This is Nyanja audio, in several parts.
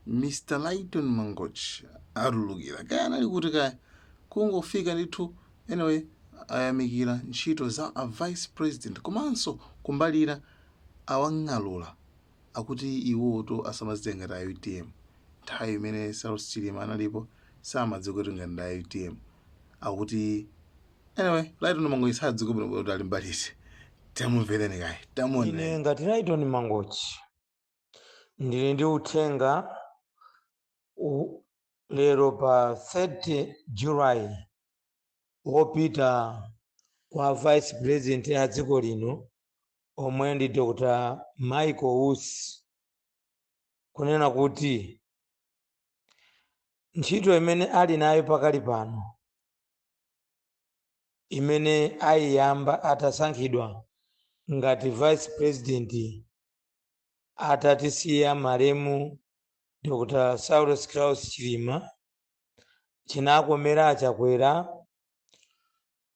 Mr. Lighton Mangochi arulukira kaya anali kuti kaya kungofika ndithu anyway ayamikira ntchito za a vice president komanso kumbalira awang'alula akuti iwoto asamazitenga ta UTM nthawi imene Saulos Chilima analipo samadziwa kuti ngati nda UTM akuti anyway Lighton Mangochi sadziwa kuti ali mbalisi tamumvereni kaya Ine tamuoneni. ngati Lighton Mangochi ndili ndi uthenga lero pa 30 July wopita kwa vice president ya dziko lino omwe ndi Dr. Michael Wusi kunena kuti ntchito imene ali nayo pakali pano imene ayiyamba atasankhidwa ngati vice president atatisiya malemu Dr. Saulos Klaus Chilima chinakomera chakwera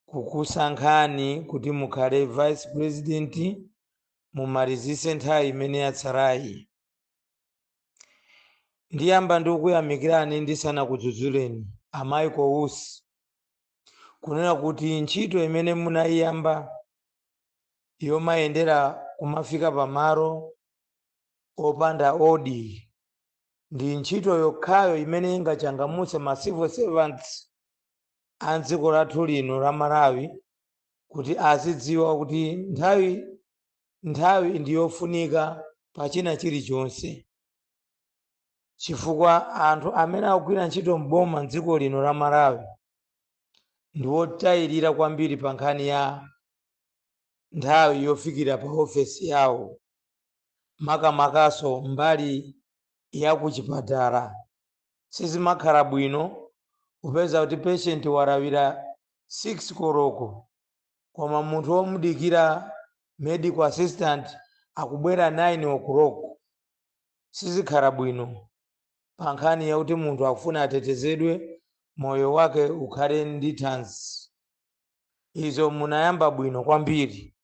kukusankhani kuti mukhale vice president mumalizise nthawi imene yatsalayi. Ndiyamba ndikuyamikirani ndisanakudzudzuleni a Michael Wusi kunena kuti ntchito imene munayiyamba yomayendera kumafika pamalo opanda odi ndi ntchito yokhayo imene ingachangamutse ma civil servants a dziko lathu lino la Malawi kuti azidziwa kuti nthawi ndiyofunika pa china chilichonse, chifukwa anthu amene akugwira ntchito mboma m'dziko lino la Malawi ndi otayirira kwambiri pa nkhani ya nthawi yofikira pa ofesi yawo, makamakaso mbali ya kuchipatala sizimakhala bwino kupeza kuti patient walawira 6 koloko koma munthu womudikira medical assistant akubwera 9 o'clock. Sizikhala bwino pa nkhani yakuti munthu akufuna atetezedwe moyo wake ukhale ndi thanzi. Izo munayamba bwino kwambiri,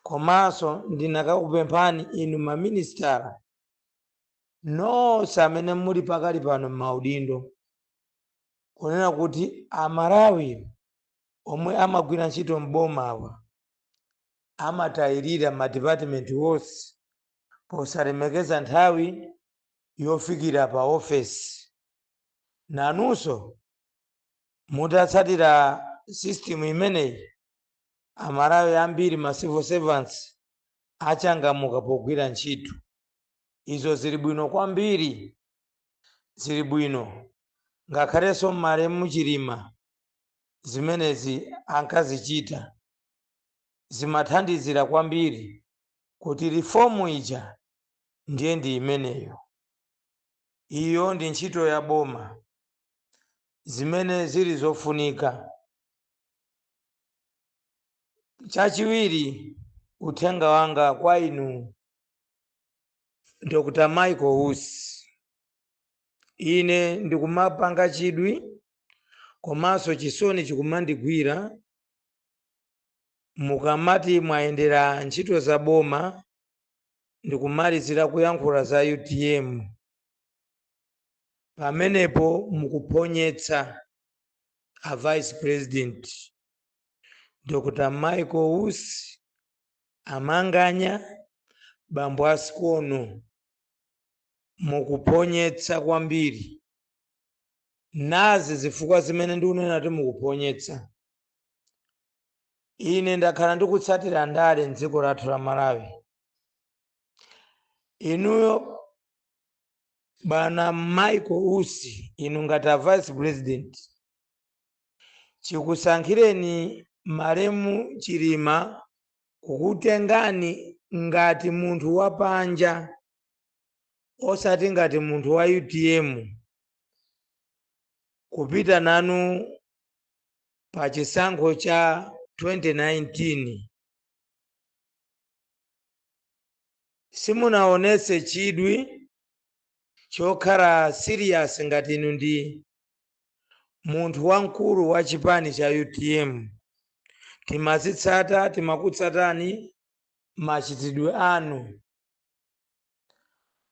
komanso ndinakakupemphani inu maministala nonse amene muli pakali pano m'maudindo kunena kuti Amalawi omwe amagwira ntchito mboma awa amatayirira ma department wonse posalemekeza nthawi yofikira pa ofesi. Nanunso mutatsatira system imeneyi Amalawi ambiri ma civil servants achangamuka pogwira ntchito. Izo zili bwino kwambiri, zili bwino ngakhalenso malemu Chilima zimenezi ankazichita zimathandizira kwambiri kuti reformu ija ndiye ndi imeneyo. Iyo ndi ntchito ya boma zimene zili zofunika. Chachiwiri, uthenga wanga kwa inu Dr. Michael Wusi, ine ndikumapanga chidwi komanso chisoni chikumandigwira mukamati mwayendera ntchito za boma ndikumalizira kuyankhula za UTM, pamenepo mukuponyetsa a vice president Dr. Michael Wusi amanganya bambo Asikono, mukuponyetsa kwambiri. Nazi zifukwa zimene ndikunena kuti mukuponyetsa. Ine ndakhala ndikutsatira ndale m'dziko lathu la Malawi. Inuyo bwana Michael Wusi, inu ngati a vice president, chikusankhireni malemu Chilima kukutengani ngati munthu wapanja osati ngati munthu wa UTM kupita nanu pa chisankho cha 2019. Simunaonetse chidwi chokhala serious ngati inu ndi munthu wamkulu wa chipani cha UTM. Timazitsata, timakutsatani machitidwe anu.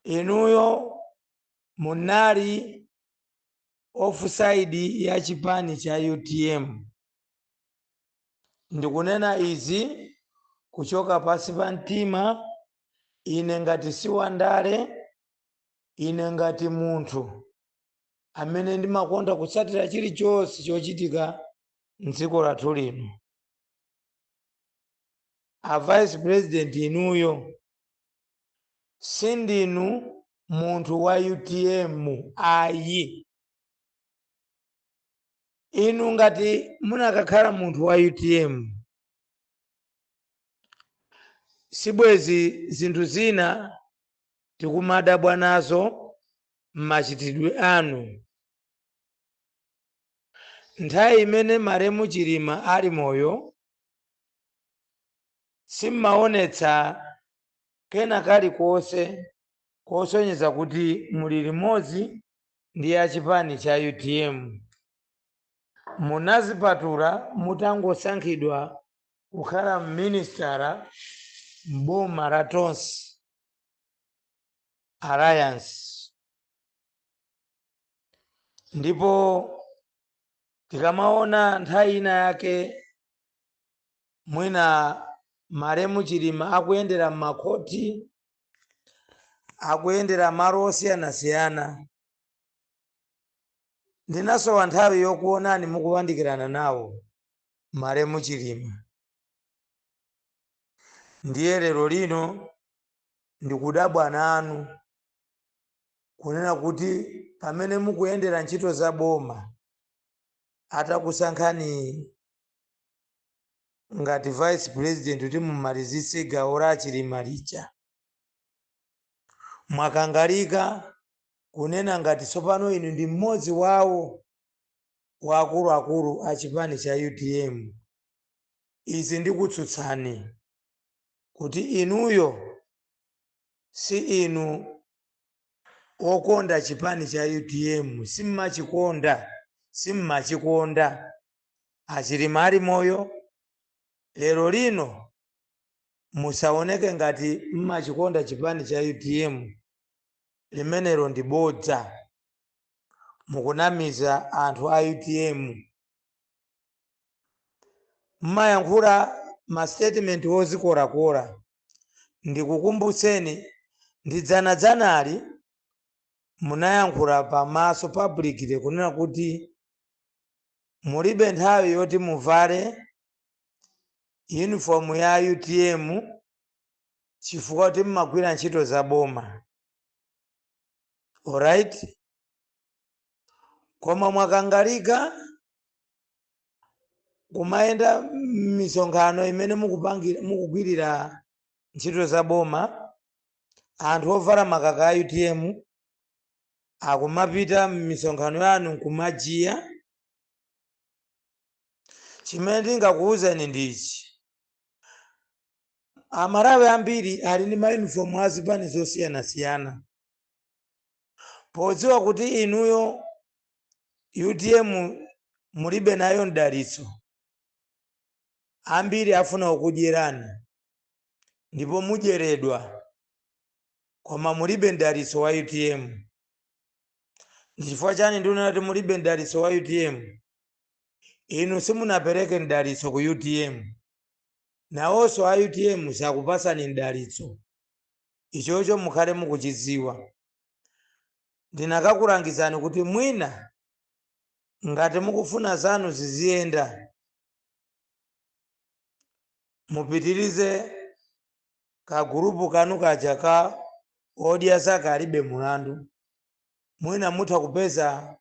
Inuyo munali offside ya chipani cha UTM. Ndikunena izi kuchoka pasi pa mtima, ine ngati siwandale, ine ngati munthu amene ndimakonda kutsatira chilichonse chochitika mdziko lathu lino. A vice president inuyo sindinu munthu wa UTM ayi. Inu ngati munakakhala munthu wa UTM, sibwezi zinthu zina tikumadabwa nazo mmachitidwe anu. Nthawi imene Malemu Chilima ali moyo, simmaonetsa kena kalikonse kosonyeza kuti muli limodzi ndi ya chipani cha UTM. Munazipatula mutangosankhidwa kukhala ministara m'boma la Tonse Alliance. Ndipo tikamaona nthawi ina yake mwina Malemu Chilima akuyendera m'makhoti, akuyendera malo osiyanasiyana, ndinasowa nthawi yokuonani mukupandikirana nawo Malemu Chilima. Ndiye lero lino ndikudabwa nanu kunena kuti pamene mukuyendera ntchito za boma, atakusankhani ngati vice president kuti mumalizitse gawo la Chilima lija, mwakangalika kunena ngati tsopano inu ndi mmodzi wawo wa akuluakulu a chipani cha UTM. Izi ndikutsutsani kuti inuyo si inu okonda chipani cha UTM, simmachikonda. Achilima ali moyo, lero lino musaoneke ngati mmachikonda chipani cha UTM. Limenelo ndi bodza, mukunamiza anthu a UTM. Mmayankhula ma statement ozikorakora. Ndikukumbutseni ndi dzanadzanali munayankhula pamaso public kunena kuti mulibe nthawi yoti muvale uniform ya UTM chifukwa kuti mmagwira ntchito za boma. Alright? Koma mwakangalika kumayenda misonkhano imene mukugwirira ntchito za boma, anthu ovala makaka a UTM akumapita m'misonkhano yanu nkumajiya. Chimene ndingakuwuzeni ndichi, amalawi ambiri ali ndi mayunifomu a zipani zosiyanasiyana. Podziwa kuti inuyo UTM mulibe nayo mdalitso, ambiri afuna kukudyerani ndipo mudyeredwa, koma mulibe mdalitso wa UTM. Ndichifukwa chani ndinena kuti mulibe mdalitso wa UTM? Inu simunapereke mdalitso ku UTM, nawonso a UTM sakupasani mdalitso. Ichocho mukhale mukuchidziwa. Ndinakakulangizani kuti mwina ngati mukufuna zanu ziziyenda, mupitirize ka gurupu kanu kaja ka odya zaka alibe mulandu. Mwina mutha kupeza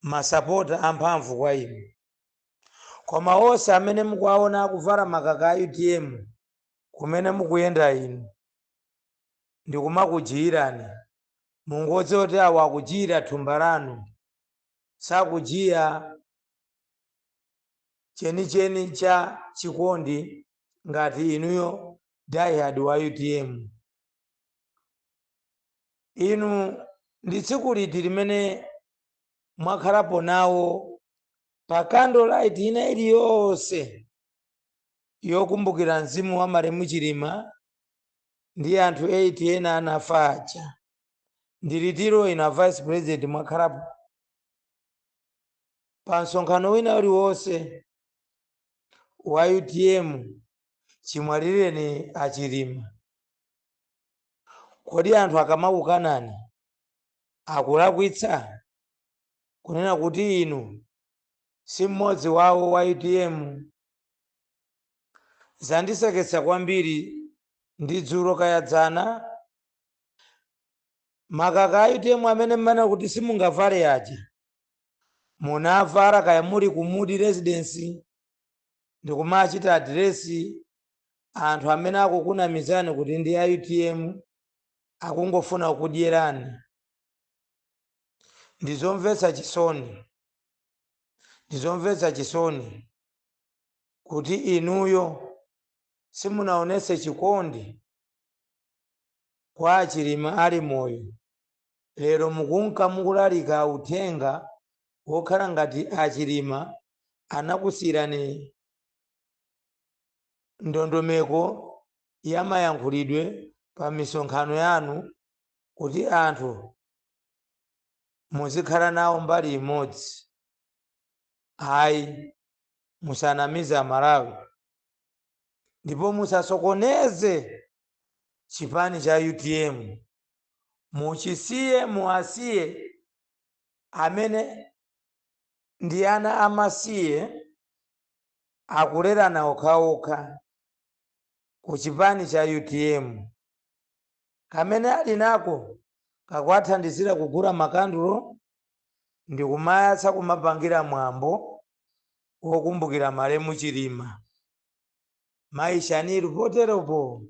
masapota amphamvu kwa inu. Koma onse amene mukuwaona akuvala makaka a UTM kumene mukuyenda inu, ndikumakujiyirani. Mungodze kuti awo akujiyira thumba lanu, sakujiya chenicheni cha chikondi ngati inuyo diehard wa UTM. Inu ndi tsiku liti limene mwakhalapo nawo pa candlelight ina iliyonse yokumbukira mzimu wa Malemu Chilima ndi anthu 8 ena anafa aja, ndilitiro ina vice president mwakhalapo pa msonkhano wina uliwonse wa UTM chimwalireni achilima. Kodi anthu akamakukanani akulakwitsa kunena kuti inu si mmodzi wawo wa UTM? Zandiseketsa kwambiri ndi dzulo kayadzana makaka a UTM amene mmana kuti simungavale aja munavala kaya muli ku Moody Residence ndikumachita adiresi anthu amene akukunamizani kuti ndi a UTM akungofuna kudyerani. Ndizomvetsa chisoni kuti inuyo simunaonese chikondi kwa achilima ali moyo. Lero mukunka mukulalika uthenga wokhala ngati achilima anakusiyirani ndondomeko ya mayankhulidwe pa misonkhano yanu kuti anthu muzikhala nawo mbali imodzi. Ayi, musanamize Amalawi ndipo musasokoneze chipani cha UTM. Muwasiye amene ndi ana amasiye akulerana okhaokha ku chipani cha UTM. Kamene ali nako kakwathandizira kugula makandulo ndi kumayatsa kumapangira mwambo wokumbukira Malemu Chilima. Maishaniru poteropo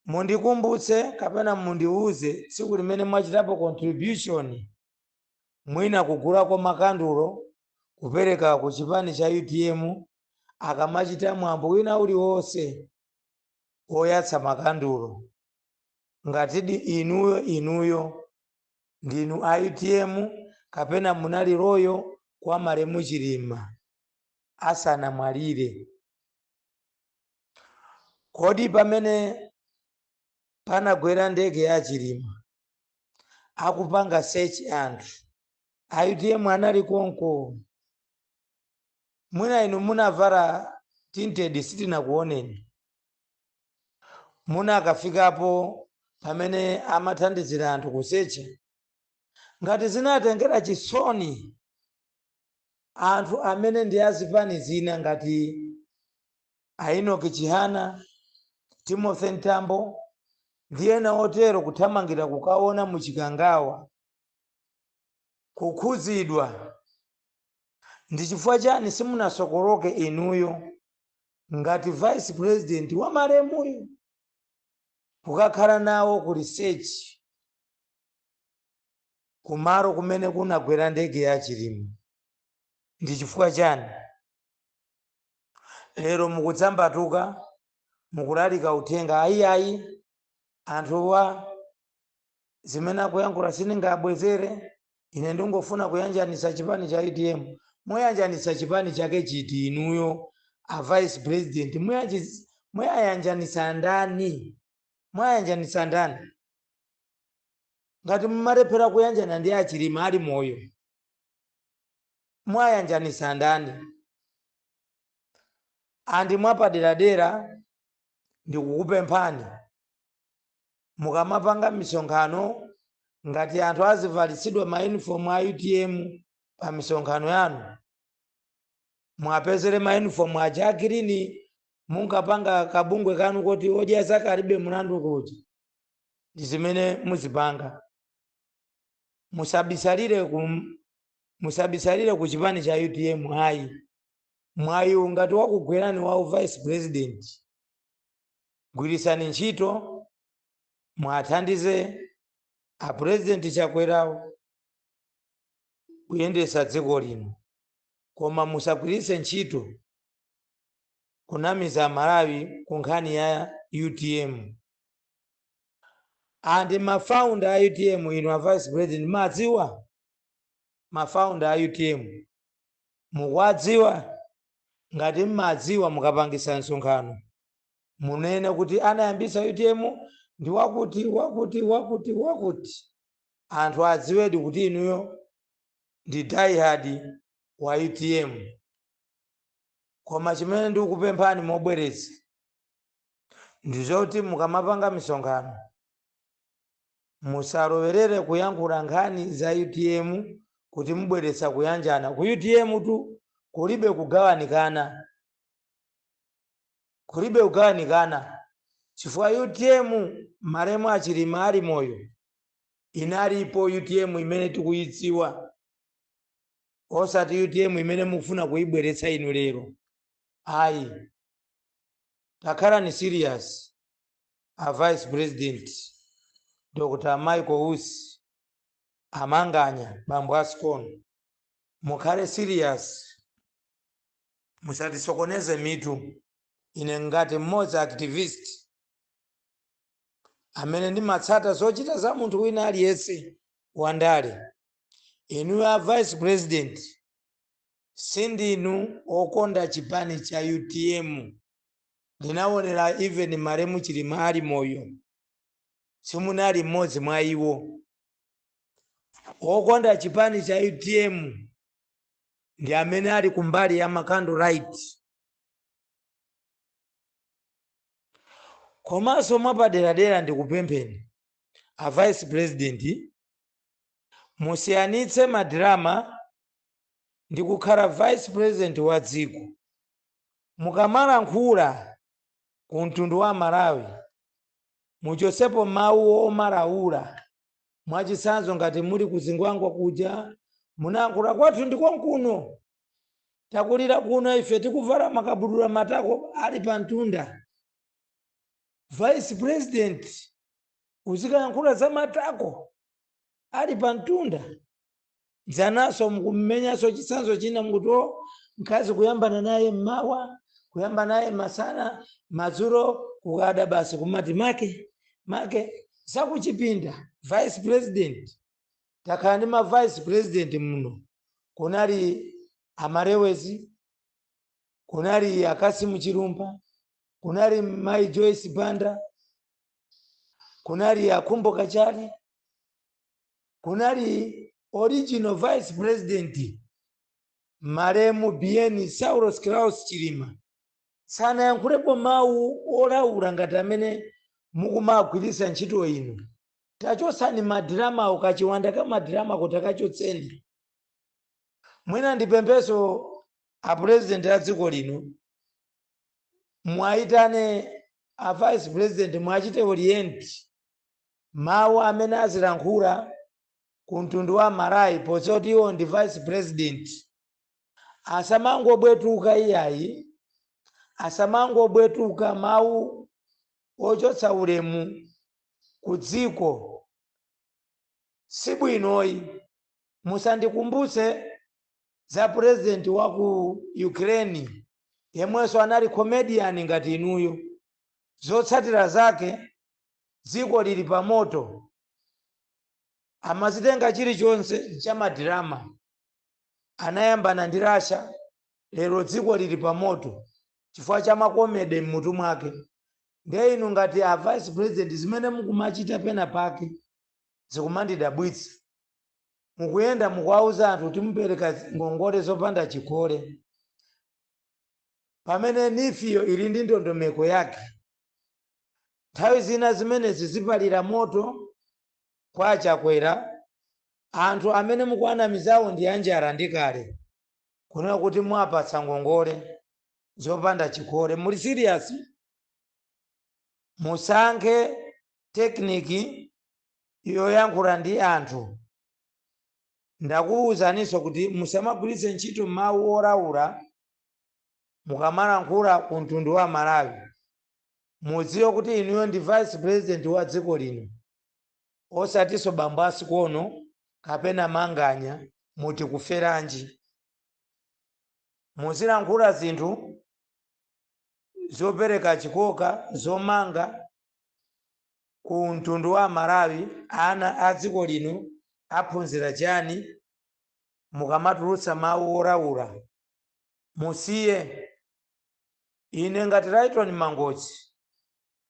mundikumbutse kapena mundiuze tsiku limene mwachitapo contribution mwina kugulako makandulo kupereka ku chipani cha UTM akamachita mwambo wina uliwonse woyatsa makandulo. Ngatidi inuyo ndinu a UTM kapena munali loyo kwa Malemu Chilima asanamwalire. Kodi pamene panagwera ndege ya Chilima akupanga search anthu a UTM anali konko? Mwina inu munavala tinted sitinakuoneni. Muna akafikapo pamene amathandizira anthu kusecha. Ngati zinatengera chisoni anthu amene ndi azipani zina ngati Enoch Chihana, Timothy Ntambo ndi ena otero kuthamangira kukaona muchikangawa kukhuzidwa, ndi chifukwa chani simunasokoloke inuyo ngati vice president wa Malemuyo kukakhala nawo ku research kumaro kumene kunagwera ndege ya Chilima? Ndi chifukwa chani? Lero mukudzambatuka mukulalika uthenga ayi anthuwa zimene akuyankhula sindingabwezere. Ine ndingofuna kuyanjanisa chipani cha UTM. Moyanjanisa chipani chake chiti inuyo a vice president? Mwayanjanisa ndani? Mwayanjanisa ndani? Ngati mumalephera kuyanjana ndi a Chilima ali moyo, mwayanjanisa ndani? Andi mwapaderadera ndikukupemphani mukamapanga misonkhano ngati anthu azivalisidwa ma uniform a UTM pa misonkhano yanu, mwapezere ma uniform aja green, munkapanga kabungwe kanu kuti odya zaka alibe mlandu kuti. Ndi zimene muzipanga. Musabisalire ku chipani cha UTM. Ayi, mwayi ngati wakugwerani wa vice president, gwirisani ntchito mwathandize a president Chakwerawo kuyendesa dziko lino, koma musagwiritse ntchito kunamiza Malawi ku nkhani ya UTM. Andi mafounder a UTM inu a vice president madziwa? Mafounder a UTM mukwadziwa? Ngati mmadziwa mukapangisa msonkhano munene kuti anayambisa UTM ndi wakuti anthu adziwedi kuti inuyo ndi diehard wa UTM. Koma chimene ndikupemphani mobwereza ndizoti mukamapanga misonkhano musalowerere kuyankhula nkhani za UTM kuti mubweretsa kuyanjana. Ku UTM tu kulibe kugawanikana, chifukwa UTM Malemu Achilima ali moyo inalipo UTM imene tikuyidziwa, osati UTM imene mukufuna kuyibweretsa inu lero. Ayi, takhala ni serious. A Vice President Dr. Michael Usi amanganya bambo Ascon, mukhale serious, musatisokoneze mitu. Ine ngati mmodzi activist amene ndimatsata zochita za munthu wina aliyense wandale, inu a Vice President sindinu okonda chipani cha UTM. Ndinaonera even Malemu Chilima ali moyo, simunali mmodzi mwa iwo. Okonda chipani cha UTM ndi amene ali kumbali ya Makando right. Komanso mwapaderadera ndikupempheni a Vice President musiyanitse madrama ndi kukhala Vice President wa dziko. Mukamalankhula ku mtundu wa Malawi muchosepo mawu omalaula. Mwachitsanzo ngati muli kuzingwangwa kuja munayankhula kwathu ndi konkuno, takulira kuno ife tikuvala makabudula matako ali pa mtunda. Vice President uzikayankhula za matako ali pa mtunda, dzanaso mukumenyaso chitsanzo china mukuti mkazi kuyambana naye mmawa, kuyamba naye masana, madzulo kukada basi kumati make sakuchipinda. Vice President takhala ndi ma Vice President muno, kunali Amarewezi, kunali Akasimu Chilumba, kunali Mai Joyce Banda, kunali Akumbo Kachali, kunali original Vice President Malemu Bien Saulos Klaus Chilima. Sanayankhulepo mawu olaula ngati amene mukumagwiritsa ntchito inu. Tachosani madrama ukachiwanda ka madrama kuti akachotseni. Mwina ndipempheso a President a dziko lino mwayitane a Vice President mwachite orient mawu amene azilankhula ku mtundu wa Malawi, pozoti iwo ndi Vice President. Asamangobwetuka iyayi, asamangobwetuka mawu ochotsa ulemu ku dziko. Sibwinoyi. Musandikumbutse za President wa ku Ukraine yemwenso anali comedian ngati inuyo. Zotsatira zake dziko lili pa moto, amazitenga chilichonse cha madrama. Anayambana ndi Russia, lero dziko lili pa moto chifukwa cha makomedi mmutu mwake. Ndiye inu ngati a Vice President zimene mukumachita pena pake zikumandidabwitsa. Mukuyenda mukuwauza anthu kuti mupereka ngongole zopanda chikole, pamene nifiyo ili ndi ndondomeko yake. Nthawi zina zimenezi zipalira moto kwa chakwera, anthu amene mukuanamizawo ndi anjala ndi kale, kunena kuti mwapatsa ngongole zopanda chikole. Muli serious? Musankhe tekniki yoyankhula ndi anthu. Ndakuwuzaninso kuti musamagwiritse ntchito mawu olaula mukamalankhula ku mtundu wa Malawi. Mudziwe kuti inuyo ndi Vice President wa dziko lino, osatinso bambo Asikono kapena manganya muti kuferanji. Muzilankhula zinthu zopereka chikoka, zomanga ku mtundu wa Malawi. Ana a dziko lino aphunzira chani mukamatulutsa mawu olaula? Musiye. Ine ngati Rayton Mangochi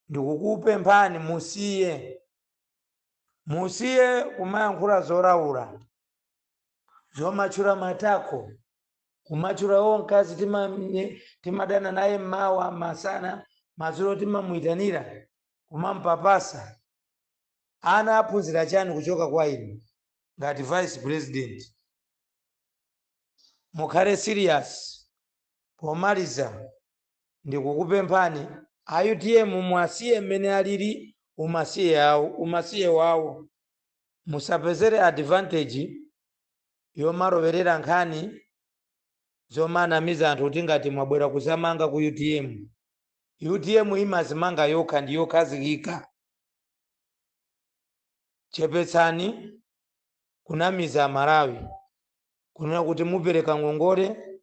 ndikukupemphani musiye kumayankhula zoraula zomatchula matako kumatchula onkazi timadana naye mmawa masana madzulo timamuyitanira kumampapasa. Ana aphunzira chani kuchoka kwa inu ngati vice president? Mukhale serious. Pomaliza ndikukupemphani a UTM mwasiye mmene alili umasiye wawo, musapezere advantage yomaroverera nkhani zomanamiza anthu kuti ngati mwabwera kuzamanga ku UTM. UTM imazimanga yokha ndi yokhazikika. Chepetsani kunamiza Malawi kunena kuti mupereka ngongole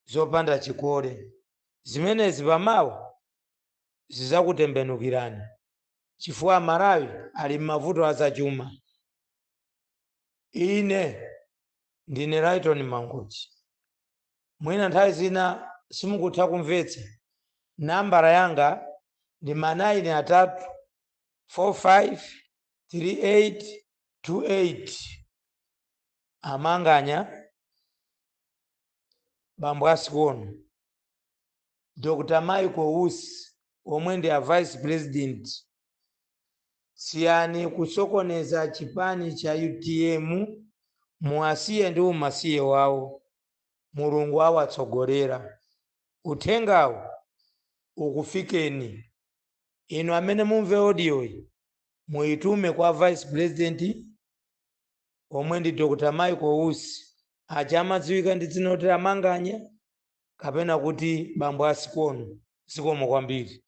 zopanda chikole. Zimenezi pamawa zizakutembenukirani chifukwa Malawi ali m'mavuto azachuma. Ine ndine Rayton Mangochi. Mwina nthawi zina simukutha kumvetsa. Nambara yanga ndi 943538828. Amanganya Bambo Asikono, Dr. Michael Usi omwe ndi a vice president. Siyani kusokoneza chipani cha UTM, muasiye ndi umasiye wawo. Mulungu awatsogolera. Uthengawo ukufikeni. Inu amene mumve audio muitume kwa vice president omwe ndi Dr. Michael Usi, achamadziwika ndi dzina loti Amanganya kapena kuti Bambo Asikono. Zikomo kwambiri.